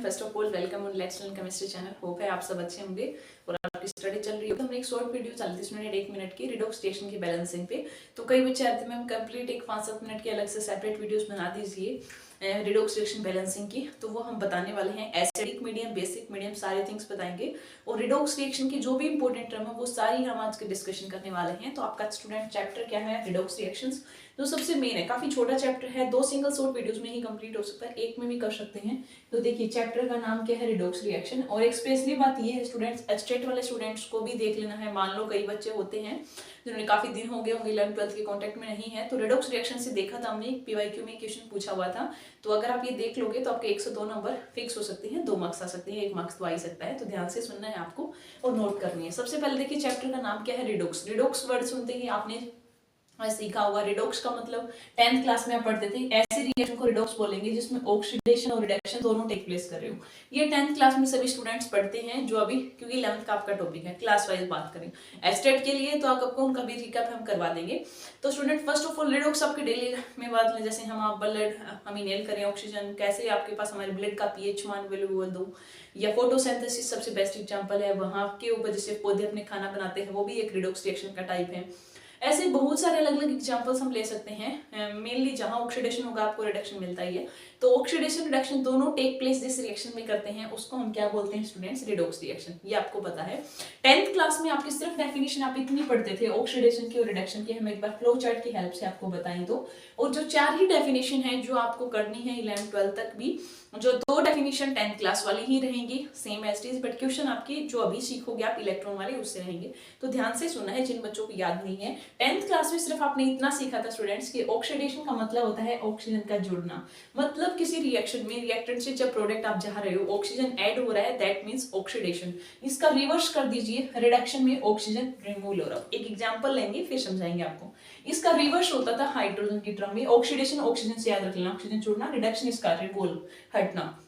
First of all welcome on let's learn chemistry channel. Hope है आप सब अच्छे होंगे और आपकी स्टडी चल रही है। तो हमने एक शॉर्ट वीडियो 40 मिनट 1 मिनट की रिडॉक्स रिएक्शन की बैलेंसिंग पे, तो कई बच्चे आते हैं मैम कंप्लीट एक 5-7 मिनट की अलग से सेपरेट वीडियोस बना दीजिए रिडॉक्स रिएक्शन बैलेंसिंग की। तो वो हम बताने वाले हैं। एसिडिक मीडियम, बेसिक मीडियम सारे थिंग्स बताएंगे और रिडॉक्स रिएक्शन की जो भी इंपॉर्टेंट टर्म है वो सारी हम आज के डिस्कशन करने वाले हैं। तो आपका स्टूडेंट चैप्टर क्या है? Redox reactions. जो सबसे मेन है, काफी छोटा चैप्टर है, 2 सिंगल शॉर्ट वीडियोस में ही कंप्लीट हो सकता है, एक में भी कर सकते हैं। तो देखिए चैप्टर का नाम क्या है? Redox reaction. और एक स्पेशली बात ये है स्टूडेंट्स, एस्टेट वाले स्टूडेंट्स को भी देख लेना है। मान लो कई बच्चे होते हैं जिन्होंने काफी दिन हो गए होंगे 11th-12th के कांटेक्ट में नहीं है, तो रिडॉक्स रिएक्शन से देखा था हमने, पीवाईक्यू में क्वेश्चन पूछा हुआ था। तो अगर आप ये देख लोगे तो आपके 1 से 2 नंबर फिक्स हो सकते हैं, 2 मार्क्स आ सकते हैं, 1 मार्क्स तो आ ही सकता है। तो ध्यान से सुनना है आपको और नोट करनी है। सबसे पहले देखिए चैप्टर का नाम क्या है? रिडॉक्स। रिडॉक्स वर्ड सुनते ही आपने सीखा होगा। रिडॉक्स का मतलब 10th क्लास में आप पढ़ते थे, ऐसे रिएक्शन को रिडॉक्स बोलेंगे जिसमें ऑक्सीडेशन और रिडक्शन दोनों टेक प्लेस कर रहे हो। ये 10th क्लास में सभी स्टूडेंट्स पढ़ते हैं, जो अभी क्योंकि 11th का आपका टॉपिक है, क्लास वाइज बात करें। एस्टेट के लिए तो आपको उनका भी रिकैप हम करवा देंगे। तो student first of all redox आपके डेली में बात लें, जैसे हम आप ब्लड हम इनहेल करें ऑक्सीजन, कैसे आपके पास हमारे ब्लड का पीएच मान वैल्यू बोल दो, या फोटोसिंथेसिस सबसे बेस्ट एग्जांपल है, वहां के ऊपर जैसे पौधे अपने खाना बनाते हैं, वो भी एक रिडॉक्स रिएक्शन का टाइप है। ऐसे बहुत सारे अलग अलग एग्जांपल्स हम ले सकते हैं। मेनली जहां ऑक्सीडेशन होगा आपको रिडक्शन मिलता ही है। तो ऑक्सीडेशन रिडक्शन दोनों टेक प्लेस जिस रिएक्शन में करते हैं उसको हम क्या बोलते हैं स्टूडेंट्स? Redox reaction. ये आपको पता है। 10th क्लास में आपकी सिर्फ डेफिनेशन आप इतनी पढ़ते थे ऑक्सीडेशन की और रिडक्शन की, हम एक बार फ्लो चार्ट की हेल्प से आपको बताएं तो। और जो 4 ही डेफिनेशन है जो आपको करनी है 11th-12th तक भी, जो 2 डेफिनेशन 10th क्लास वाली ही रहेंगी same as it is, but question आपकी जो अभी सीखोगे आप इलेक्ट्रॉन वाले उससे रहेंगे। तो ध्यान से सुनना है जिन बच्चों को याद नहीं है। 10th क्लास में सिर्फ आपने इतना सीखा था स्टूडेंट्स कि ऑक्सीडेशन का मतलब होता है ऑक्सीजन का जुड़ना। मतलब किसी रिएक्शन में रिएक्टेंट से जब प्रोडक्ट आप जा रहे हो ऑक्सीजन ऐड हो रहा है, दैट मींस ऑक्सीडेशन। इसका रिवर्स कर दीजिए, रिडक्शन में ऑक्सीजन रिमूव हो रहा है। एक एग्जांपल लेंगे फिर समझाएंगे आपको। इसका रिवर्स होता था हाइड्रोजन की टर्म में, ऑक्सीडेशन ऑक्सीजन से याद रख लेना, ऑक्सीजन जुड़ना, रिडक्शन इसका रिमूव हटना,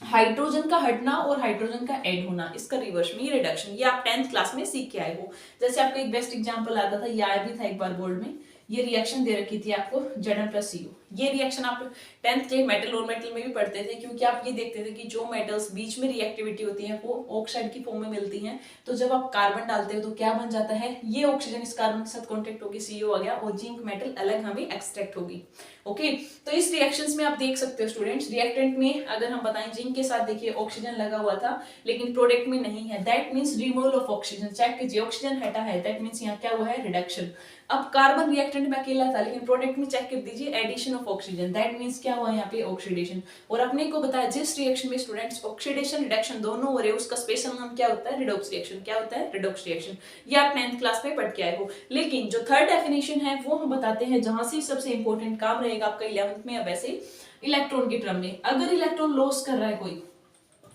हाइड्रोजन का हटना और हाइड्रोजन का ऐड होना, इसका रिवर्स में रिडक्शन। ये आप 10th क्लास में सीख के आए हो। जैसे आपको एक बेस्ट एग्जांपल आता था, ये आया भी था एक बार बोर्ड में, ये रिएक्शन दे रखी थी आपको Zn+Cu। ये रिएक्शन आप 10th के मेटल और मेटल में भी पढ़ते थे, क्योंकि आप ये देखते थे कि जो मेटल्स बीच में रिएक्टिविटी होती है वो ऑक्साइड की फॉर्म में मिलती हैं। तो जब आप कार्बन डालते हो तो क्या बन जाता है? ये ऑक्सीजन इस कार्बन के साथ कॉन्टेक्ट होगी, Cu आ गया, और जिंक मेटल अलग हमें एक्सट्रैक्ट होगी। ओके, तो इस रिएक्शंस में आप देख सकते हो स्टूडेंट्स, रिएक्टेंट में अगर हम बताएं जिंक के साथ देखिए ऑक्सीजन लगा हुआ था लेकिन प्रोडक्ट में नहीं है, that means removal of oxygen. Check कीजिए ऑक्सीजन हटा है, दैट मींस यहाँ क्या हुआ है? रिडक्शन। अब कार्बन रिएक्टेंट में अकेला था लेकिन प्रोडक्ट में चेक कर दीजिए addition of oxygen, that means क्या हुआ यहाँ पे? ऑक्सीडेशन। और अपने को बताया जिस रिएक्शन में स्टूडेंट्स ऑक्सीडेशन रिडक्शन दोनों हो रहे हैं उसका स्पेशल नाम क्या होता है? Redox reaction. क्या होता है? Redox reaction. ये आप 9th क्लास में पढ़ के आए हो। लेकिन जो 3rd डेफिनेशन है वो हम बताते हैं, जहां से सबसे इंपॉर्टेंट काम रहेगा आपका 11th में। अब वैसे इलेक्ट्रॉन की टर्म में अगर इलेक्ट्रॉन लॉस कर रहा है, कोई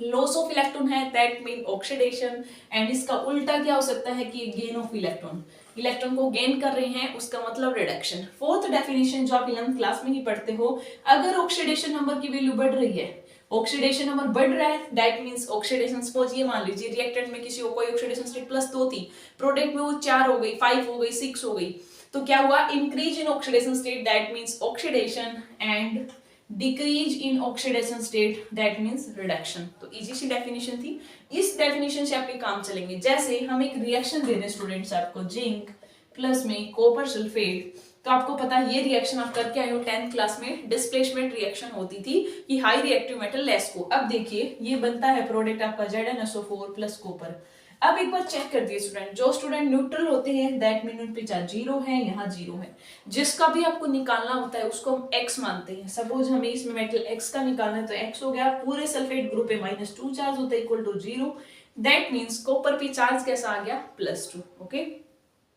लॉस ऑफ इलेक्ट्रॉन है, दैट मीन ऑक्सीडेशन। एंड इसका उल्टा क्या हो सकता है कि गेन ऑफ इलेक्ट्रॉन, इलेक्ट्रॉन को गेन कर रहे हैं उसका मतलब रिडक्शन। 4th डेफिनेशन जो आप 11th क्लास में ही पढ़ते हो, अगर ऑक्सीडेशन नंबर की वैल्यू बढ़ रही है, ऑक्सीडेशन नंबर बढ़ रहा है, दैट मींस ऑक्सीडेशन। सपोज ये मान लीजिए रिएक्टेंट में किसी को कोई ऑक्सीडेशन स्टेट +2 थी, प्रोडक्ट में वो 4 हो गई, 5 हो गई, 6 हो गई, तो क्या हुआ? Increase in oxidation state, that means oxidation, and decrease in oxidation state, that means reduction. तो इजी सी डेफिनेशन थी। इस डेफिनेशन से आपके काम चलेंगे। जैसे हम एक रिएक्शन दे रहे स्टूडेंट्स आपको, जिंक प्लस में कॉपर सल्फेट, तो आपको पता है ये रिएक्शन आप करके आए हो 10th क्लास में, डिस्प्लेसमेंट रिएक्शन होती थी कि हाई रिएक्टिव मेटल लेस को। अब देखिए ये बनता है प्रोडक्ट आपका ZnSO4 प्लस कॉपर। अब एक बार चेक कर दिए स्टूडेंट, जो स्टूडेंट न्यूट्रल होते हैं दैट मीन उन पे चार्ज 0 है, यहाँ 0 है। जिसका भी आपको निकालना होता है उसको हम x मानते हैं। सपोज हमें इसमें मेटल x का निकालना है तो x हो गया, पूरे सल्फेट ग्रुप पे -2 चार्ज होता है equal to 0, that means copper पे चार्ज कैसा आ गया? +2। ओके,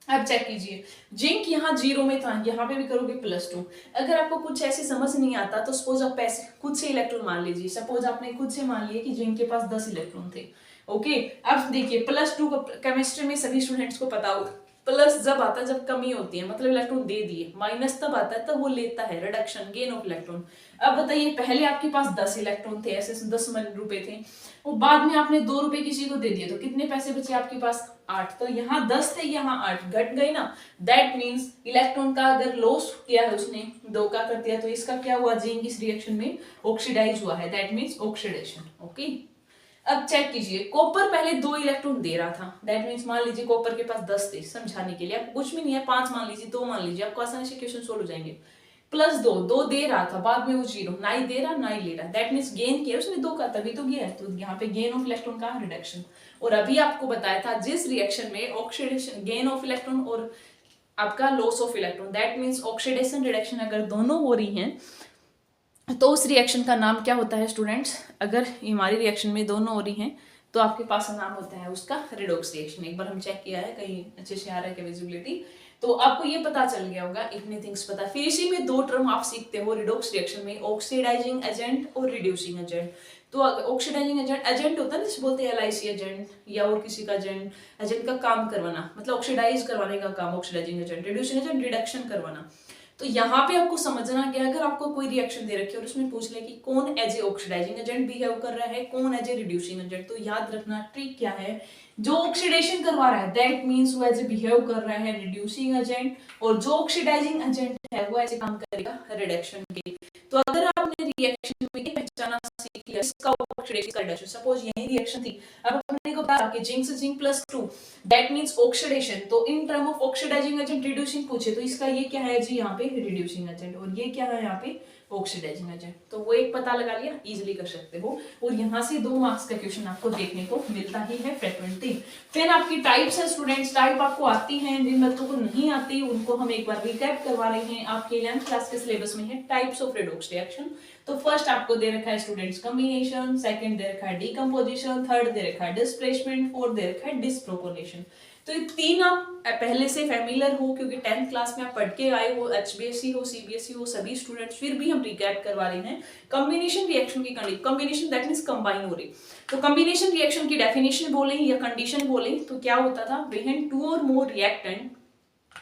अब चेक कीजिए जिंक यहाँ 0 में था, यहाँ पे भी करोगे +2। अगर आपको कुछ ऐसे समझ नहीं आता तो सपोज आप ऐसे खुद से इलेक्ट्रॉन मान लीजिए। सपोज आपने खुद से मान लिया कि जिंक के पास 10 इलेक्ट्रॉन थे। ओके, अब देखिए +2 केमिस्ट्री में सभी स्टूडेंट्स को पता होगा प्लस जब आता है जब कमी होती है, मतलब इलेक्ट्रॉन दे दिए, माइनस तब आता है तब वो लेता है, रिडक्शन, गेन ऑफ इलेक्ट्रॉन। अब बताइए पहले आपके पास 10 इलेक्ट्रॉन थे, ऐसे 10 रुपए थे, वो बाद में आपने 2 रुपए किसी को दे दिए तो कितने पैसे बचे आपके पास? 8। तो यहाँ 10 थे, यहाँ 8 घट गए ना। दैट मीन्स इलेक्ट्रॉन का अगर लॉस किया है उसने, 2 का कर दिया, तो इसका क्या हुआ? जिंक इस रिएक्शन में ऑक्सीडाइज हुआ है, दैट मीन्स ऑक्सीडेशन। ओके, अब चेक कीजिए, कॉपर पहले 2 इलेक्ट्रॉन दे रहा था, दैट मीन्स मान लीजिए कॉपर के पास 10 थे, समझाने के लिए आपको कुछ भी नहीं है, 5 मान लीजिए, 2 मान लीजिए, आपको आसानी से क्वेश्चन सोल्व हो जाएंगे। प्लस 2 दे रहा था, बाद में वो 0, ना ही दे रहा ना ही ले रहा, दैट मीन्स गेन किया उसने 2 का, तभी तो गया है, तो यहाँ पे गेन ऑफ इलेक्ट्रॉन का रिडक्शन। और अभी आपको बताया था जिस रिएक्शन में ऑक्सीडेशन, गेन ऑफ इलेक्ट्रॉन और आपका loss of electron, that means oxidation reduction अगर दोनों हो रही हैं तो उस रिएक्शन का नाम क्या होता है स्टूडेंट्स? अगर हमारी रिएक्शन में दोनों हो रही हैं तो आपके पास नाम होता है उसका रिडॉक्स रिएक्शन। एक बार हम चेक किया है, कहीं अच्छे से आ रहा है क्या विजिबिलिटी, तो आपको ये पता चल गया होगा, इतने थिंग्स पता। फिर इसी में 2 टर्म आप सीखते हो रिडॉक्स रिएक्शन में, ऑक्सीडाइजिंग एजेंट और रिड्यूसिंग एजेंट। तो ऑक्सीडाइजिंग एजेंट, एजेंट होता है ना, जैसे बोलते हैं LIC एजेंट या और किसी का एजेंट, एजेंट का काम करवाना, मतलब ऑक्सीडाइज करवाने का काम oxidising agent, reducing agent reduction करवाना। तो यहाँ पे आपको समझना क्या, अगर आपको कोई रिएक्शन दे रखी है और उसमें पूछ ले कि कौन as a oxidising agent behave कर रहा है, कौन एज ए रिड्यूसिंग एजेंट, तो याद रखना ट्रिक क्या है, जो ऑक्सीडेशन करवा रहा है दैट मींस वो एज ए बिहेव कर रहा है रिड्यूसिंग एजेंट, और जो ऑक्सीडाइजिंग एजेंट है वो ऐसे काम करेगा रिडक्शन के। तो अगर आपने रिएक्शन में ये पहचाना सीख लिया, इसका ऑक्सीडेशन का रिडक्शन, सपोज यही रिएक्शन थी, अब अपने को पता कि जिंक से जिंक +2 दैट मींस ऑक्सीडेशन, तो in term of oxidising agent reducing पूछे तो इसका ये क्या है जी, यहाँ पे रिड्यूसिंग एजेंट, और ये क्या है यहाँ पे ऑक्सीडाइजिंग एजेंट। तो वो एक पता लगा लिया, इजीली कर सकते हो, और यहाँ से 2 मार्क्स का क्वेश्चन आपको देखने को मिलता ही है फ्रीक्वेंटली। फिर आपकी टाइप्स है स्टूडेंट्स, टाइप आपको आती हैं, जिन बच्चों को नहीं आती उनको हम एक बार रिकैप करवा रहे हैं, आपके 11th क्लास के सिलेबस में है टाइप्स ऑफ रिडॉक्स रिएक्शन। तो फर्स्ट आपको दे रखा है स्टूडेंट्स कॉम्बिनेशन, सेकंड दे रखा है डीकंपोजिशन, थर्ड दे रखा है डिस्प्लेसमेंट, फोर्थ दे रखा है डिस्प्रोपोर्शन। तो ये 3 आप पहले से फैमिलियर हो, क्योंकि 10th क्लास में आप पढ़ के आए हो, HBSE हो CBSE हो सभी स्टूडेंट्स, फिर भी हम रिकैप करवा रहे हैं। कॉम्बिनेशन रिएक्शन की condition, combination that means combine हो रही, तो कॉम्बिनेशन रिएक्शन की डेफिनेशन बोले या कंडीशन बोले तो क्या होता था, व्हेन 2 और more reactant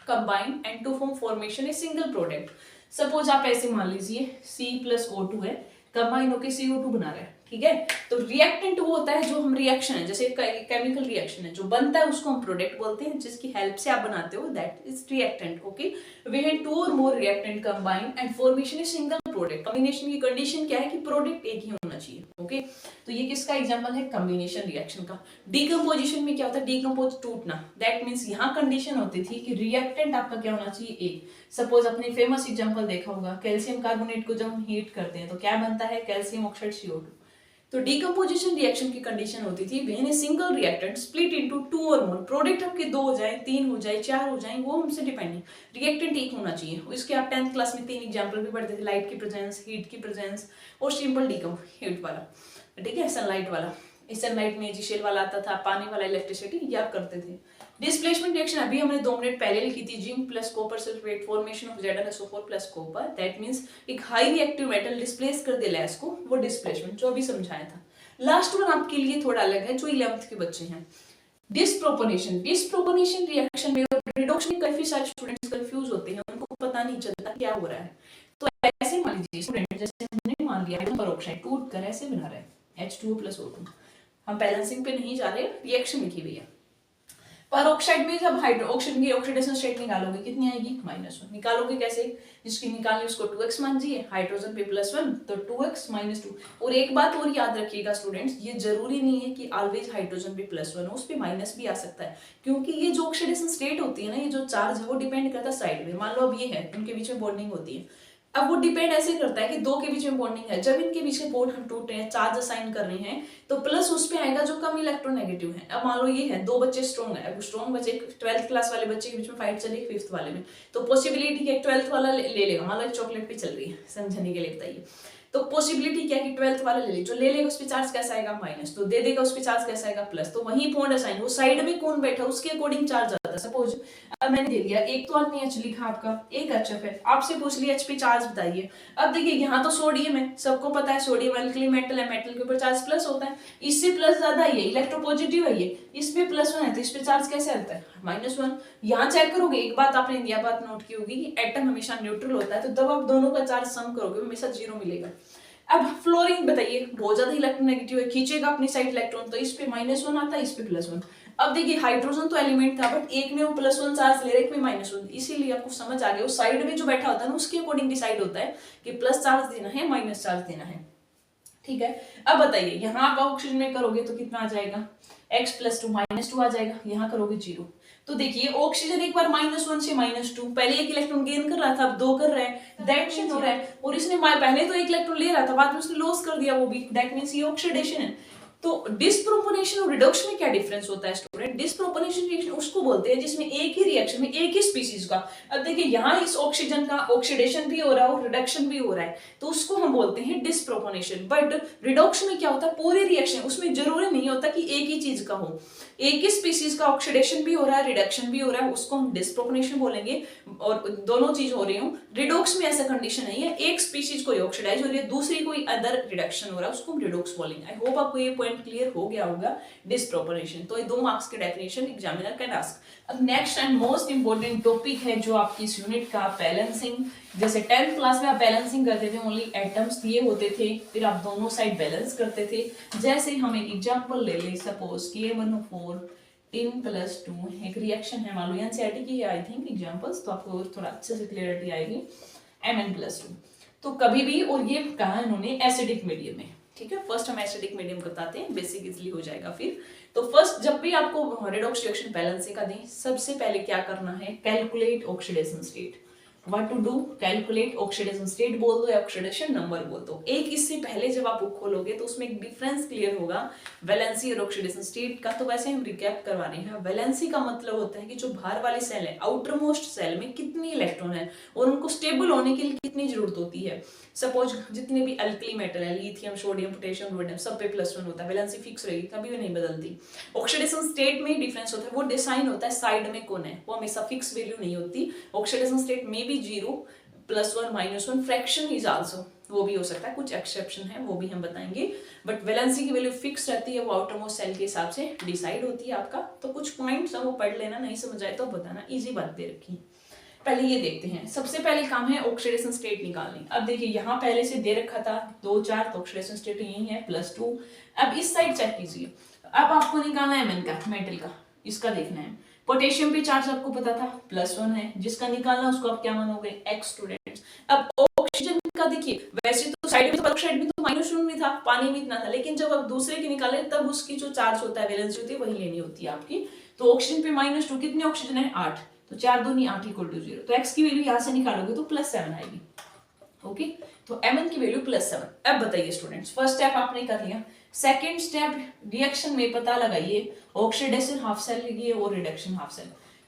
combine and to form formation a single product. Suppose आप ऐसे मान लीजिए C+O2 है, कंबाइन होकर CO2 बना रहा है, ठीक है। तो रिएक्टेंट वो होता है जो हम रिएक्शन है, जैसे केमिकल रिएक्शन है, जो बनता है उसको हम प्रोडक्ट बोलते हैं, जिसकी हेल्प से आप बनाते हो, that is reactant. Okay, when 2 और more reactant combine and formation is single product. Combination की कंडीशन क्या है कि प्रोडक्ट एक ही होना चाहिए। ओके, तो ये किसका एग्जांपल है, कॉम्बिनेशन रिएक्शन का। डीकंपोजिशन में क्या होता है, डीकंपोज टूटना, दैट मींस यहाँ कंडीशन होती थी कि रिएक्टेंट आपका क्या होना चाहिए, एक। सपोज अपने फेमस एग्जांपल देखा होगा, कैल्शियम कार्बोनेट को जब हम हीट करते हैं तो क्या बनता है, कैल्शियम ऑक्साइड CO2। तो डीकंपोजिशन रिएक्शन की कंडीशन होती थी when a single reactant split into 2 और मोर, प्रोडक्ट आपके 2 हो जाए, 3 हो जाए, 4 हो जाए, वो हमसे डिपेंड है, रिएक्टेंट एक होना चाहिए। इसके आप 10th क्लास में 3 एग्जांपल भी पढ़ते थे, लाइट की प्रेजेंस, हीट की प्रेजेंस, और सिंपल हीट वाला, ठीक है, सनलाइट वाला। इस सनलाइट में जिशेल वाला आता था, पानी वाला इलेक्ट्रिसिटी, ये आप करते थे। डिस्प्लेसमेंट रिएक्शन अभी हमने 2 मिनट पहले लिखी थी, zinc plus copper sulphate, formation of ZnSO4 plus copper, that means एक हाई रिएक्टिव मेटल डिस्प्लेस कर दे लेस को, वो डिस्प्लेसमेंट जो अभी समझाया था। लास्ट वन आपके लिए थोड़ा अलग है, जो 11th के बच्चे हैं, डिस्प्रोपोर्शन। डिस्प्रोपोर्शन रिएक्शन में और रिडक्शन में काफी सारे स्टूडेंट्स कंफ्यूज होते हैं, उनको पता नहीं चलता क्या हो रहा है। तो ऐसे मान लीजिए स्टूडेंट, जैसे हमने मान लिया पेरोक्साइड टूट कर ऐसे बना रहा है H2O + O2, हम बैलेंसिंग पे नहीं जा रहे, रिएक्शन लिखी हुई है। पेरोक्साइड में जब ऑक्सीजन की ऑक्सीडेशन स्टेट निकालोगे कितनी आएगी, -1। निकालोगे कैसे, जिसकी निकालनी उसको 2x मान दीजिए, हाइड्रोजन पे +1 तो 2x - 2। और एक बात और याद रखिएगा स्टूडेंट्स, ये जरूरी नहीं है कि ऑलवेज हाइड्रोजन पे +1 हो, उस पे माइनस भी आ सकता है, क्योंकि ये जो ऑक्सीडेशन स्टेट होती है ना, ये जो चार्ज है वो डिपेंड करता है साइड में। मान लो अब ये है, इनके बीच में बॉन्डिंग होती है, अब वो डिपेंड ऐसे करता है कि 2 के बीच में बॉन्डिंग है, जब इनके बीच के बॉन्ड हम टूट रहे हैं, चार्ज असाइन कर रहे हैं, तो प्लस उस पे आएगा जो कम इलेक्ट्रोनेगेटिव है। अब मान लो ये है, 2 बच्चे स्ट्रॉन्ग है, अब स्ट्रॉन्ग बच्चे 12th क्लास वाले बच्चे के बीच में फाइट चली 5th वाले में, तो पॉसिबिलिटी है 12th वाला ले लेगा, मान लो चॉकलेट पे चल रही है, समझने के लिए बताइए। तो पॉसिबिलिटी क्या है कि 12th वाला ले ले, जो ले लेगा उस पे चार्ज कैसा आएगा माइनस, तो दे देगा उस पे चार्ज कैसा आएगा प्लस, तो वही पॉइंट असाइन, वो साइड में कौन बैठा उसके अकॉर्डिंग चार्ज आता है। सपोज अब मैंने दे दिया एक तो अन्य एच लिखा आपका, एक HF है, आपसे पूछ लिया एच पे चार्ज बताइए। अब देखिए यहाँ तो सोडियम है, सबको पता है सोडियम अल्कली मेटल है, मेटल के ऊपर चार्ज प्लस होता है, इससे प्लस ज्यादा है, इलेक्ट्रोपॉजिटिव है ये, इस पे +1 है तो इस पे चार्ज कैसे आता है -1। यहाँ चेक करोगे, एक बात आपने यह बात नोट की होगी कि एटम हमेशा न्यूट्रल होता है, तो जब आप दोनों का चार्ज सम करोगे हमेशा 0 मिलेगा। अब फ्लोरीन बताइए, बहुत ज्यादा इलेक्ट्रोनेगेटिव है, खींचेगा अपनी साइड इलेक्ट्रॉन, तो इस पे -1 आता है, इस पे +1। अब देखिए हाइड्रोजन तो एलिमेंट था, बट एक में वो +1 चार्ज ले रहा है, एक में -1, इसीलिए आपको समझ आ गया, वो साइड में जो बैठा होता है ना उसके अकॉर्डिंग डिसाइड होता है कि प्लस चार्ज देना है माइनस चार्ज देना है। ठीक है, अब बताइए यहाँ आप ऑक्सीजन में करोगे तो कितना आ जाएगा, x + 2 -2 आ जाएगा, यहाँ करोगे 0। तो देखिए ऑक्सीजन एक बार -1 से -2, पहले एक इलेक्ट्रॉन गेन कर रहा था, अब 2 कर रहा है, दैट मींस हो रहा है, और इसने पहले तो एक इलेक्ट्रॉन ले रहा था, बाद में उसने लॉस कर दिया वो भी, दैट मींस ये ऑक्सीडेशन है। तो डिस्प्रोपोर्शनल और रिडक्शन में क्या डिफरेंस होता है स्टूडेंट, डिस्प्रोपोर्शनल रिएक्शन उसको बोलते हैं जिसमें एक ही रिएक्शन में एक ही स्पीशीज का, अब देखिए यहाँ इस ऑक्सीजन का ऑक्सीडेशन भी हो रहा है और रिडक्शन भी हो रहा है, तो उसको हम बोलते हैं डिस्प्रोपोर्शनल। बट रिडक्शन में क्या होता है, पूरे रिएक्शन, उसमें जरूरी नहीं होता कि एक ही चीज का हो, एक ही स्पीशीज का ऑक्सीडेशन भी हो रहा है रिडक्शन भी हो रहा है, उसको हम डिस्प्रोपोर्शनल बोलेंगे, और दोनों चीज हो रही हो। रिडोक्स में ऐसा कंडीशन नहीं है, एक स्पीशीज कोई ऑक्सीडाइज हो रही है, दूसरी कोई अदर रिडक्शन हो रहा है, उसको हम रिडोक्स बोलेंगे। आई होप आपको ये पॉइंट क्लियर हो गया होगा डिस्प्रोपोर्शन। तो ये 2 मार्क्स के डेफिनेशन एग्जामिनर कैन आस्क। अब next and most important topic है जो आपकी इस यूनिट का बैलेंसिंग। जैसे 10th क्लास में आप बैलेंसिंग करते थे, ओनली एटम्स दिए होते थे, फिर आप दोनों साइड बैलेंस करते थे। जैसे हम एक एग्जांपल ले ले, सपोज K1O4 10 + 2 एक रिएक्शन है, मान लो एनसीईआरटी की है आई थिंक एग्जांपल्स, तो आपको थोड़ा अच्छे से क्लियरिटी आएगी। Mn+2 तो कभी भी, और ये कहा इन्होंने एसिडिक मीडियम में, ठीक है, फर्स्ट हम एसिडिक मीडियम बताते हैं, बेसिक इजीली हो जाएगा। फिर तो फर्स्ट जब भी आपको रिडॉक्स रिएक्शन बैलेंसिंग का दें, सबसे पहले क्या करना है, calculate oxidation state. What to do, calculate oxidation state बोल दो या ऑक्सीडेशन नंबर बोल दो। एक इससे पहले जब आप बुक खोलोगे तो उसमें एक डिफरेंस क्लियर होगा वैलेंसी और ऑक्सीडेशन स्टेट का। तो वैसे हम रिकैप करवा रहे हैं। वैलेंसी का मतलब होता है कि जो बाहर वाली सेल है, आउटर मोस्ट सेल में कितनी इलेक्ट्रॉन है और उनको स्टेबल होने के लिए कितनी जरूरत होती है। सपोज जितने भी अल्कली मेटल है, लिथियम, सोडियम, पोटेशियम, रोडियम, सब पे +1 होता है, वैलेंसी फिक्स रहेगी, कभी भी नहीं बदलती। ऑक्सीडेशन स्टेट में डिफरेंस होता है, वो डिसाइन होता है साइड में कौन है, वो हमेशा फिक्स वैल्यू नहीं होती। ऑक्सीडेशन स्टेट में भी 0, +1, -1, फ्रैक्शन इज आल्सो, वो भी हो सकता है, कुछ एक्सेप्शन है वो भी हम बताएंगे, बट वैलेंसी की वैल्यू फिक्स रहती है, वो आउटर मोस्ट सेल के हिसाब से डिसाइड होती है आपका। तो कुछ पॉइंट्स है वो पढ़ लेना, नहीं समझ आए तो बताना, इजी बात दे रखी। पहले ये देखते हैं, सबसे पहले काम है ऑक्सीडेशन स्टेट निकालनी। अब देखिए यहाँ पहले से दे रखा था 2, 4, तो ऑक्सीडेशन स्टेट यही है +2। अब इस साइड चेक कीजिए, अब आपको निकालना है Mn का, मेटल का, इसका देखना है। पोटेशियम पे चार्ज आपको पता था +1 है, जिसका निकालना उसको आप क्या मानोगे, x स्टूडेंट्स। अब ऑक्सीजन का देखिए, वैसे तो साइड में, साइड में तो -1 में था, पानी में इतना था, लेकिन जब आप दूसरे की निकाले तब उसकी जो चार्ज होता है, वैलेंसी होती है, वही लेनी होती है आपकी। तो ऑक्सीजन पे -2, कितने ऑक्सीजन है 8, तो 4 दूनी 8 = 0, तो x की वैल्यू यहाँ से निकालोगे तो +7 आएगी। ओके, तो Mn की वैल्यू +7। अब बताइए स्टूडेंट्स, फर्स्ट स्टेप आपने कर लिया, सेकंड स्टेप रिएक्शन में पता लगाइए ऑक्सीडेशन हाफ सेल लिखिए और रिडक्शन हाफ सेल।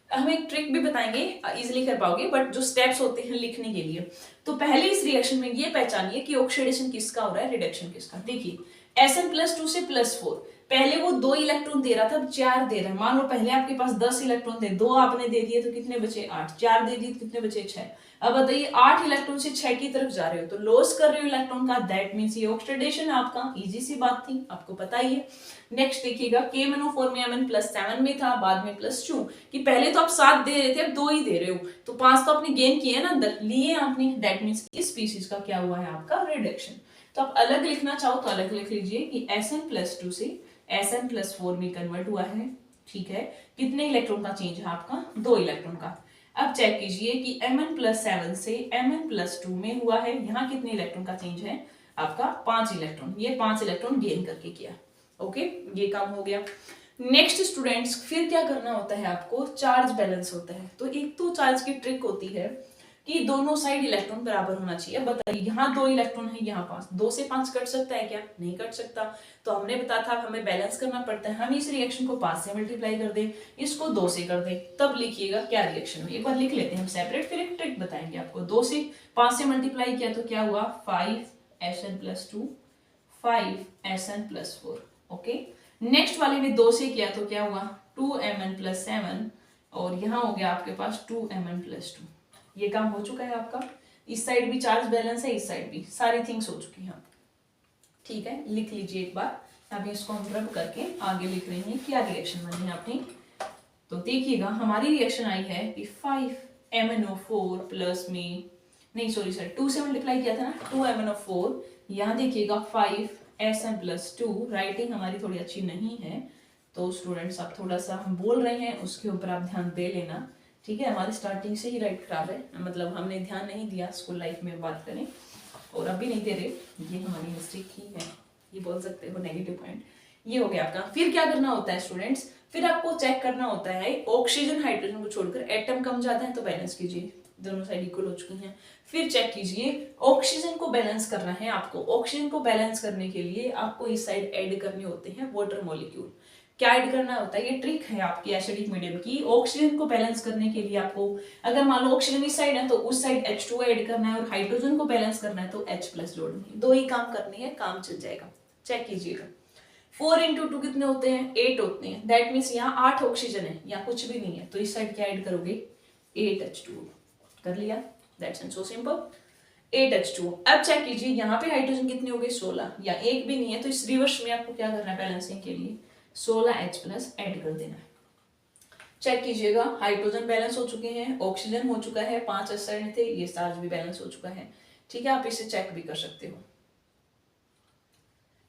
हम एक ट्रिक भी बताएंगे, इजीली कर पाओगे, बट जो स्टेप्स होते हैं लिखने के लिए, तो पहले इस रिएक्शन में ये पहचानिए कि ऑक्सीडेशन किसका हो रहा है, रिडक्शन किसका। देखिए Sn+2 से +4, पहले वो 2 इलेक्ट्रॉन दे रहा था, अब 4 दे रहा है। मान लो पहले आपके पास 10 इलेक्ट्रॉन थे, 2 आपने दे दिए तो कितने बचे 8, 4 दे दिए तो कितने बचे 6। अब बताइए 8 इलेक्ट्रॉन से 6 की तरफ जा रहे हो, तो लॉस कर रहे हो इलेक्ट्रॉन का, दैट मींस ये ऑक्सीडेशन आपका, इजी सी बात थी, आपको पता ही है। नेक्स्ट देखिएगा, K1O4 में Mn+7 में था, बाद में +2, कि पहले तो आप 7 दे रहे थे, अब 2 ही दे रहे हो, तो 5 तो आपने गेन किए ना, अंदर लिए आपने, दैट मींस इस स्पीशीज का क्या हुआ है आपका, रिडक्शन। तो आप अलग लिखना चाहो तो अलग लिख लीजिए कि Sn+2 से Sn+4 में कन्वर्ट हुआ है। ठीक है, कितने इलेक्ट्रॉन का चेंज है आपका, 2 इलेक्ट्रॉन का। अब चेक कीजिए कि Mn+7 से Mn+2 में हुआ है, यहाँ कितने इलेक्ट्रॉन का चेंज है आपका, 5 इलेक्ट्रॉन, ये 5 इलेक्ट्रॉन गेन करके किया। ओके, ये काम हो गया। नेक्स्ट स्टूडेंट्स, फिर क्या करना होता है आपको, चार्ज बैलेंस होता है। तो एक तो चार्ज की ट्रिक होती है कि दोनों साइड इलेक्ट्रॉन बराबर होना चाहिए। बताइए यहाँ 2 इलेक्ट्रॉन है, यहाँ 5, 2 से 5 कट सकता है क्या, नहीं कट सकता। तो हमने बताया था हमें बैलेंस करना पड़ता है, हम इस रिएक्शन को 5 से मल्टीप्लाई कर दें, इसको 2 से कर दें, तब लिखिएगा क्या रिएक्शन हुई। एक बार लिख लेते हैं हम सेपरेट, फिर एक ट्रिक बताएंगे आपको। 2 से 5 से मल्टीप्लाई किया तो क्या हुआ 5 Sn+2 5Sn+4। ओके, नेक्स्ट वाले में 2 से किया तो क्या हुआ 2Mn+7 और यहाँ हो गया आपके पास 2Mn+2। ये काम हो चुका है आपका। इस साइड भी चार्ज बैलेंस है, इस साइड भी सारी थिंग्स हो चुकी हैं। ठीक है, लिख लीजिए एक बार। अभी इसको हम रब करके आगे लिख रहे हैं क्या रिएक्शन बनी है अपनी। तो देखिएगा हमारी रिएक्शन आई है कि 5MnO4 प्लस में नहीं सॉरी सर 2 से मल्टीप्लाई किया था ना 2MnO4। यहाँ देखिएगा 5Sn+2। राइटिंग हमारी थोड़ी अच्छी नहीं है तो स्टूडेंट्स आप थोड़ा सा हम बोल रहे हैं उसके ऊपर आप ध्यान दे लेना। ठीक है, हमारी स्टार्टिंग से ही राइट खराब है, मतलब हमने ध्यान नहीं दिया स्कूल लाइफ में बात करें और अभी नहीं दे रहे, ये हमारी मिस्टेक ही है, ये बोल सकते हो नेगेटिव पॉइंट। ये हो गया आपका। फिर क्या करना होता है स्टूडेंट्स, फिर आपको चेक करना होता है ऑक्सीजन हाइड्रोजन को छोड़कर एटम कम जाता है तो बैलेंस कीजिए, दोनों साइड इक्वल हो चुकी हैं। फिर चेक कीजिए ऑक्सीजन को बैलेंस करना है आपको। ऑक्सीजन को बैलेंस करने के लिए आपको इस साइड ऐड करने होते हैं वाटर मॉलिक्यूल। क्या ऐड करना होता है, ये ट्रिक है आपकी एसिडिक मीडियम की। ऑक्सीजन को बैलेंस करने के लिए आपको अगर मान लो ऑक्सीजन इस साइड है तो उस साइड H2 ऐड करना है और हाइड्रोजन को बैलेंस करना है तो H+ जोड़नी है। दो ही काम करनी है, काम चल जाएगा। चेक कीजिएगा 4 × 2 कितने होते हैं 8 होते हैं। दैट मीन्स यहाँ 8 ऑक्सीजन है, यहाँ कुछ भी नहीं है तो इस साइड क्या ऐड करोगे 8H2 कर लिया। That's so simple 8H2। अब चेक कीजिए यहाँ पे हाइड्रोजन कितने हो गए 16, या एक भी नहीं है तो इस रिवर्स में आपको क्या करना है बैलेंसिंग के लिए 16H+ ऐड कर देना है। चेक कीजिएगा हाइड्रोजन बैलेंस हो चुके हैं, ऑक्सीजन हो चुका है, 5 इस साइड थे, ये चार्ज भी बैलेंस हो चुका है। ठीक है, आप इसे चेक भी कर सकते हो।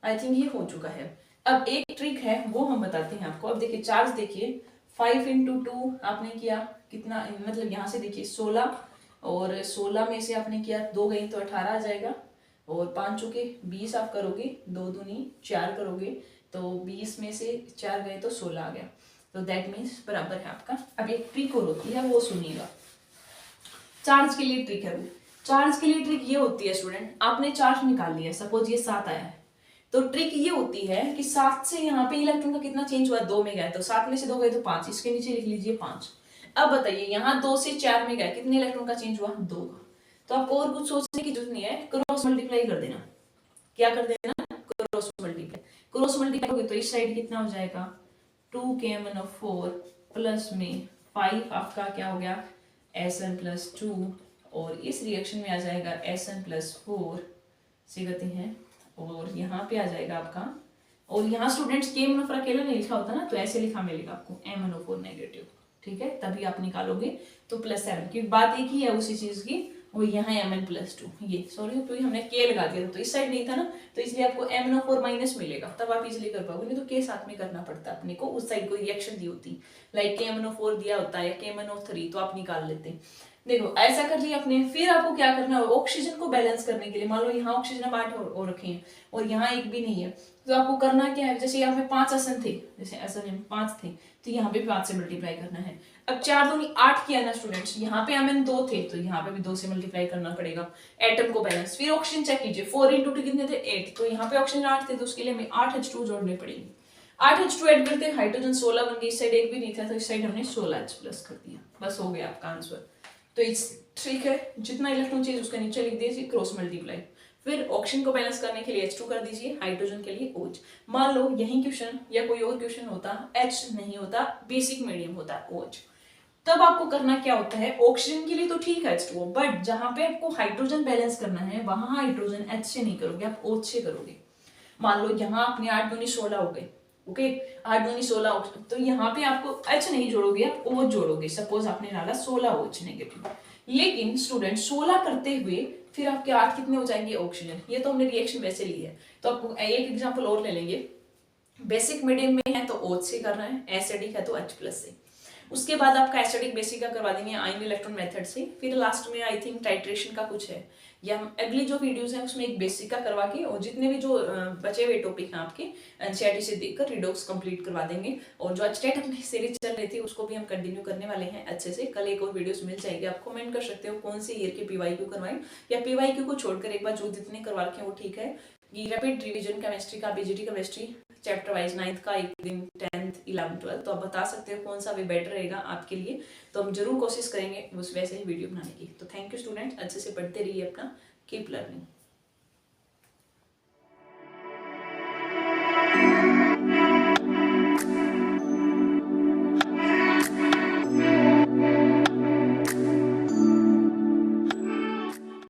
आई थिंक ये हो चुका है। अब एक ट्रिक है वो हम बताते हैं आपको। अब देखिए चार्ज देखिए 5 × 2 आपने किया कितना, मतलब यहाँ से देखिए 16 और 16 में से आपने किया 2 गई तो 18 आ जाएगा और 5 चुके 20 आप करोगे, 2 दूनी 4 करोगे तो 20 में से 4 गए तो 16 आ गया। तो दैट मीन्स बराबर है आपका। अब एक ट्रिक और होती है वो सुनिएगा। चार्ज के लिए ट्रिक है वो। चार्ज के लिए ट्रिक ये होती है स्टूडेंट, आपने चार्ज निकाल लिया, सपोज ये 7 आया है तो ट्रिक ये होती है कि 7 से यहाँ पे इलेक्ट्रॉन का कितना चेंज हुआ 2 में गया तो 7 में से 2 गए तो 5, इसके नीचे लिख लीजिए 5। अब बताइए यहाँ 2 से 4 में गया कितने इलेक्ट्रॉन का चेंज हुआ 2 का। तो आपको और कुछ सोचने की जरूरत नहीं है, क्रॉस मल्टीप्लाई कर देना। क्या कर देना क्रॉस मल्टीप्लाई। क्रॉस मल्टीप्लाई करोगे तो इस साइड कितना हो जाएगा 2Kmn4 प्लस में 5 आपका क्या हो गया Sn+2 और इस रिएक्शन में आ जाएगा Sn+4 से कहते हैं और यहाँ पे आ जाएगा आपका। और यहाँ स्टूडेंट्स Kmn4 अकेला नहीं लिखा होता ना तो ऐसे लिखा मिलेगा आपको MnO4 नेगेटिव। ठीक है, तभी आप निकालोगे तो +7 की बात एक ही है उसी चीज की, वो यहाँ Mn+2 ये सॉरी तो हमने K लगा दिया था तो इस साइड नहीं था ना तो इसलिए आपको MnO4 माइनस मिलेगा, तब आप इजिली कर पाओगे। नहीं तो K साथ में करना पड़ता अपने को, उस साइड कोई रिएक्शन दी होती लाइक KMnO4 दिया होता है या KMnO3 तो आप निकाल लेते। देखो ऐसा कर लिया आपने। फिर आपको क्या करना है ऑक्सीजन को बैलेंस करने के लिए, मान लो यहाँ ऑक्सीजन 8 हो रखे हैं और यहाँ एक भी नहीं है तो आपको करना क्या है, जैसे यहाँ पे 5 Sn थे, जैसे Sn में 5 थे तो यहाँ पे 5 से मल्टीप्लाई करना है। अब 4 दूनी 8 किया ना स्टूडेंट्स, यहाँ पे Mn 2 थे तो यहाँ पे भी 2 से मल्टीप्लाई करना पड़ेगा एटम को बैलेंस। फिर ऑक्सीजन चेक कीजिए 4 × 2 कितने थे 8 तो यहाँ पे ऑक्सीजन 8 थे तो उसके लिए हमें 8H2 जोड़ने पड़ेंगे। 8H2 ऐड करते हाइड्रोजन 16 बन गई, इस साइड एक भी नहीं था तो इस साइड हमने 16H+ कर दिया, बस हो गया आपका आंसर। तो इस ठीक है, जितना इलेक्ट्रॉन चाहिए उसका नीचे लिख दीजिए क्रॉस मल्टीप्लाई। फिर ऑक्सीजन को बैलेंस करने के लिए H2 कर दीजिए, हाइड्रोजन के लिए OH। मान लो यही क्वेश्चन या कोई और क्वेश्चन होता H नहीं होता बेसिक मीडियम होता OH, तब आपको करना क्या होता है ऑक्सीजन के लिए तो ठीक है H2O, बट जहां पे आपको हाइड्रोजन बैलेंस करना है वहां हाइड्रोजन H से नहीं करोगे, आप OH से करोगे। मान लो यहाँ आपने 8 दूनी 16 हो गए, ओके 8 दूनी 16 तो यहाँ पे आपको H नहीं जोड़ोगे आप OH जोड़ोगे। सपोज आपने डाला 16 OH नेगेटिव, लेकिन स्टूडेंट 16 करते हुए फिर आपके 8 कितने हो जाएंगे ऑक्सीजन। ये तो हमने रिएक्शन वैसे ली है। तो आपको एक एग्जांपल और ले लेंगे, बेसिक मीडियम में है तो OH से करना है, एसिडिक है तो H+ से। उसके बाद आपका एसिडिक बेसिक का करवा देंगे आयन इलेक्ट्रॉन मेथड से। फिर लास्ट में आई थिंक टाइट्रेशन का कुछ है, या हम अगली जो वीडियोस हैं उसमें एक बेसिक का करवा के और जितने भी जो बचे हुए टॉपिक हैं आपके एनसीईआरटी से देखकर रिडॉक्स कंप्लीट करवा देंगे। और जो स्टेट अपनी सीरीज चल रही थी उसको भी हम कंटिन्यू करने वाले हैं अच्छे से। कल एक और वीडियोस मिल जाएगी, आप कमेंट कर सकते हो कौन से ईयर के PYQ करवाएं, या PYQ को छोड़कर एक बार जो जितने करवा रखे हैं वो ठीक है। ये रैपिड रिवीजन केमिस्ट्री का BGT chemistry chapter wise 9th का एक दिन 10th 11th 12th, तो आप बता सकते हो कौन सा भी बेटर रहेगा आपके लिए। तो हम जरूर कोशिश करेंगे उस वैसे ही वीडियो बनाने की। तो थैंक यू स्टूडेंट्स, अच्छे से पढ़ते रहिए अपना, कीप लर्निंग।